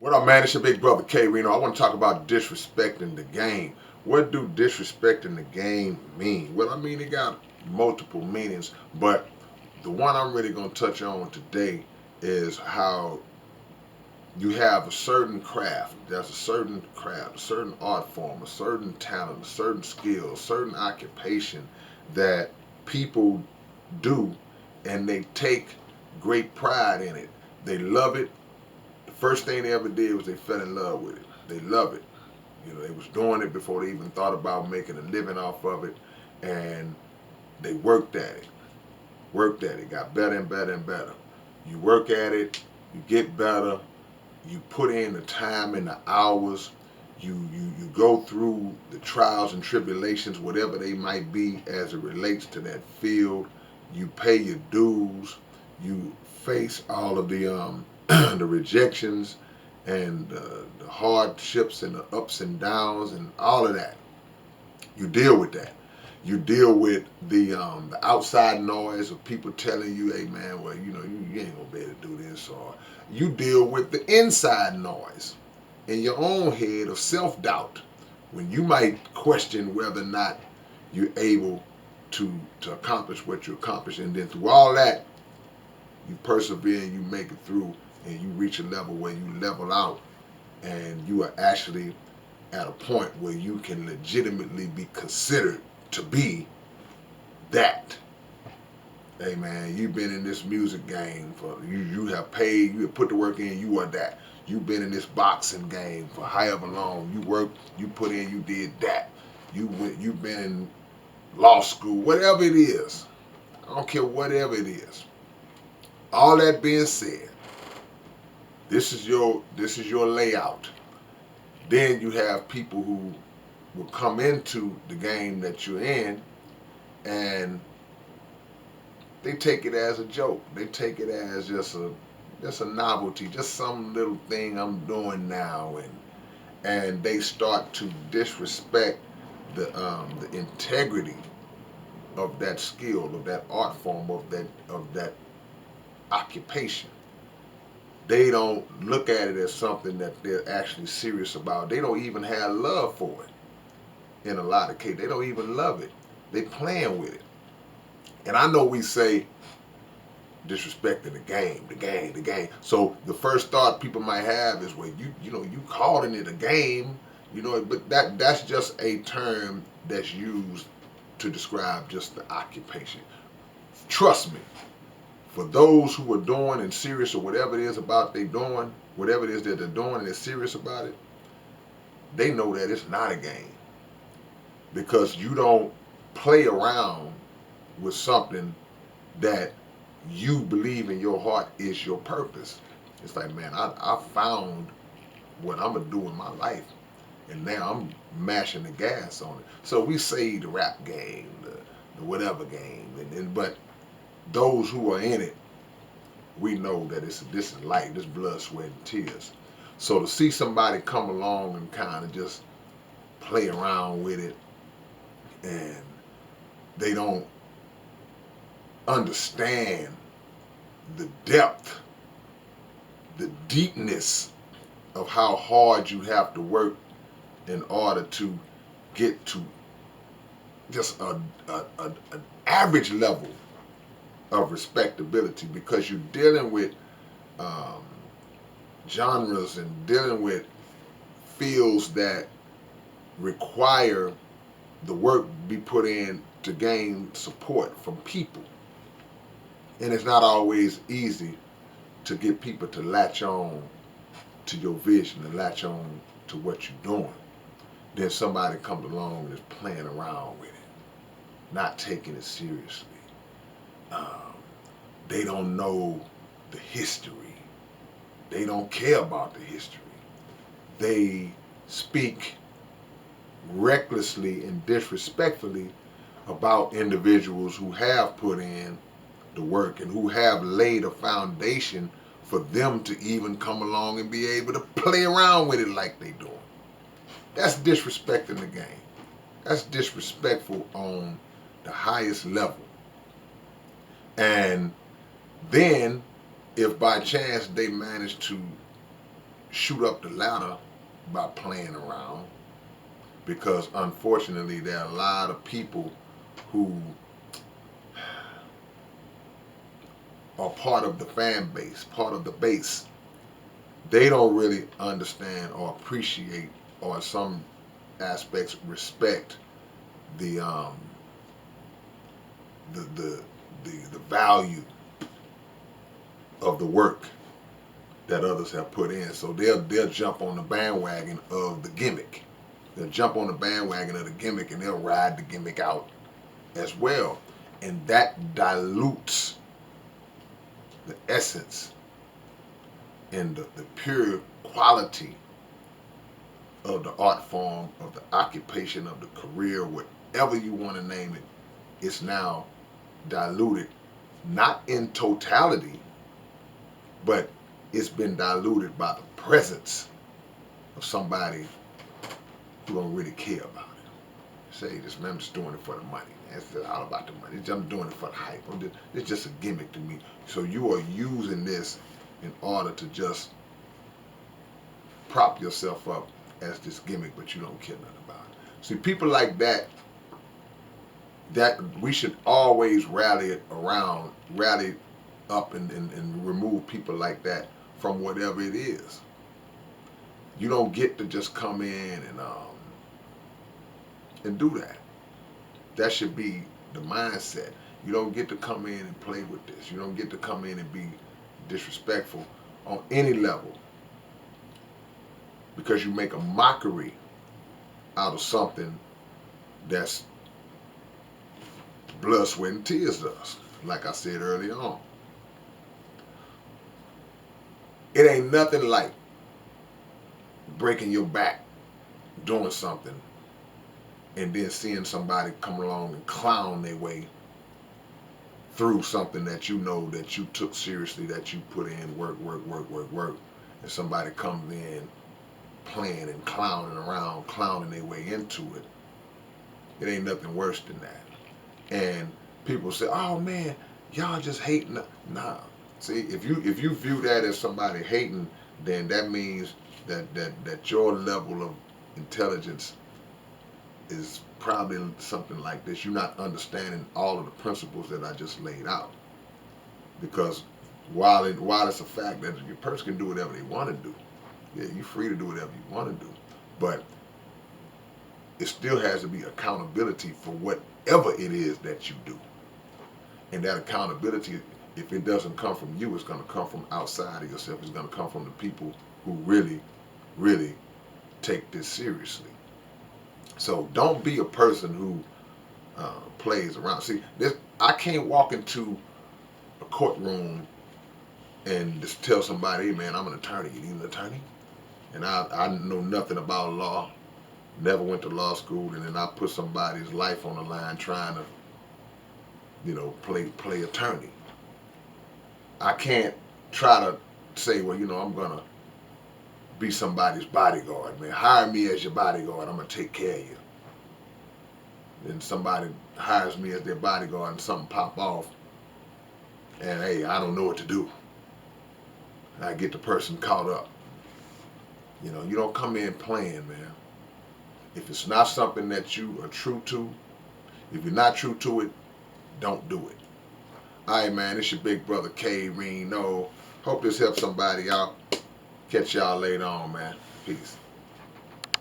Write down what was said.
What up, man? It's your big brother K-Rino. I want to talk about disrespecting the game. What do disrespecting the game mean? Well, I mean, it got multiple meanings, but the one I'm really going to touch on today is how you have a certain craft. There's a certain craft, a certain art form, a certain talent, a certain skill, a certain occupation that people do, and they take great pride in it. They love it. The first thing they ever did was they fell in love with it. They love it. You know, they was doing it before they even thought about making a living off of it, and they worked at it, got better and better and better. You work at it, you get better, you put in the time and the hours, you go through the trials and tribulations, whatever they might be as it relates to that field. You pay your dues, you face all of the the rejections and the hardships and the ups and downs and all of that. You deal with that. You deal with the outside noise of people telling you, "Hey man, well you ain't gonna be able to do this," or you deal with the inside noise in your own head of self doubt when you might question whether or not you're able to accomplish what you accomplish, and then through all that, you persevere, you make it through, and you reach a level where you level out, and you are actually at a point where you can legitimately be considered to be that. Hey man, you've been in this music game for you have paid, you have put the work in, you are that. You've been in this boxing game for however long. You worked, you put in, you did that. You've been in law school, whatever it is. I don't care whatever it is. All that being said, this is your layout. Then you have people who will come into the game that you're in, and they take it as a joke. They take it as just a novelty, just some little thing I'm doing now, and they start to disrespect the integrity of that skill, of that art form, of that occupation. They don't look at it as something that they're actually serious about. They don't even have love for it. In a lot of cases, they don't even love it. They playing with it. And I know we say disrespecting the game, the game, the game. So the first thought people might have is, well, you calling it a game, but that's just a term that's used to describe just the occupation. Trust me, for those who are doing and serious or whatever it is about they doing, whatever it is that they're doing and they're serious about it, they know that it's not a game, because you don't play around with something that you believe in your heart is your purpose. It's like, man, I found what I'm gonna do in my life, and now I'm mashing the gas on it. So we say the rap game, the whatever game, but those who are in it, we know that this is life, this blood, sweat, and tears. So to see somebody come along and kind of just play around with it, and they don't understand the depth, the deepness of how hard you have to work in order to get to just an average level of respectability, because you're dealing with um, genres and dealing with fields that require the work be put in to gain support from people. And it's not always easy to get people to latch on to your vision and latch on to what you're doing. Then somebody comes along and is playing around with it, not taking it seriously. Um, they don't know the history. They don't care about the history. They speak recklessly and disrespectfully about individuals who have put in the work and who have laid a foundation for them to even come along and be able to play around with it like they doing. That's disrespecting the game. That's disrespectful on the highest level. And then, if by chance they manage to shoot up the ladder by playing around, because unfortunately there are a lot of people who are part of the fan base, part of the base. They don't really understand or appreciate, or in some aspects respect the the the the value of the work that others have put in. So they'll jump on the bandwagon of the gimmick. They'll jump on the bandwagon of the gimmick and they'll ride the gimmick out as well. And that dilutes the essence and the pure quality of the art form, of the occupation, of the career, whatever you want to name it. It's now diluted, not in totality, but it's been diluted by the presence of somebody who don't really care about it. Say this, man, I'm just doing it for the money. It's all about the money. I'm doing it for the hype. It's just a gimmick to me. So you are using this in order to just prop yourself up as this gimmick, but you don't care nothing about it. See, people like that we should always rally up and remove people like that from whatever it is. You don't get to just come in and do that. That should be the mindset. You don't get to come in and play with this. You don't get to come in and be disrespectful on any level, because you make a mockery out of something that's blood, sweat, and tears dust. Like I said earlier on, it ain't nothing like breaking your back doing something and then seeing somebody come along and clown their way through something that you know that you took seriously, that you put in work, and somebody comes in playing and clowning around, clowning their way into it. It ain't nothing worse than that. And people say, "Oh man, y'all just hating." Nah. See, if you view that as somebody hating, then that means that your level of intelligence is probably something like this. You're not understanding all of the principles that I just laid out. Because while it's a fact that your person can do whatever they want to do, yeah, you're free to do whatever you want to do, but it still has to be accountability for whatever it is that you do. And that accountability, if it doesn't come from you, it's going to come from outside of yourself. It's going to come from the people who really, really take this seriously. So don't be a person who plays around. See, I can't walk into a courtroom and just tell somebody, "Hey man, I'm an attorney. You need an attorney?" And I know nothing about law, never went to law school, and then I put somebody's life on the line trying to, play attorney. I can't try to say, well, I'm gonna be somebody's bodyguard, man. Hire me as your bodyguard. I'm gonna take care of you. Then somebody hires me as their bodyguard and something pop off, and hey, I don't know what to do. And I get the person caught up. You don't come in playing, man. If it's not something that you are true to, if you're not true to it, don't do it. All right, man, it's your big brother K-Rino. Hope this helps somebody out. Catch y'all later on, man. Peace.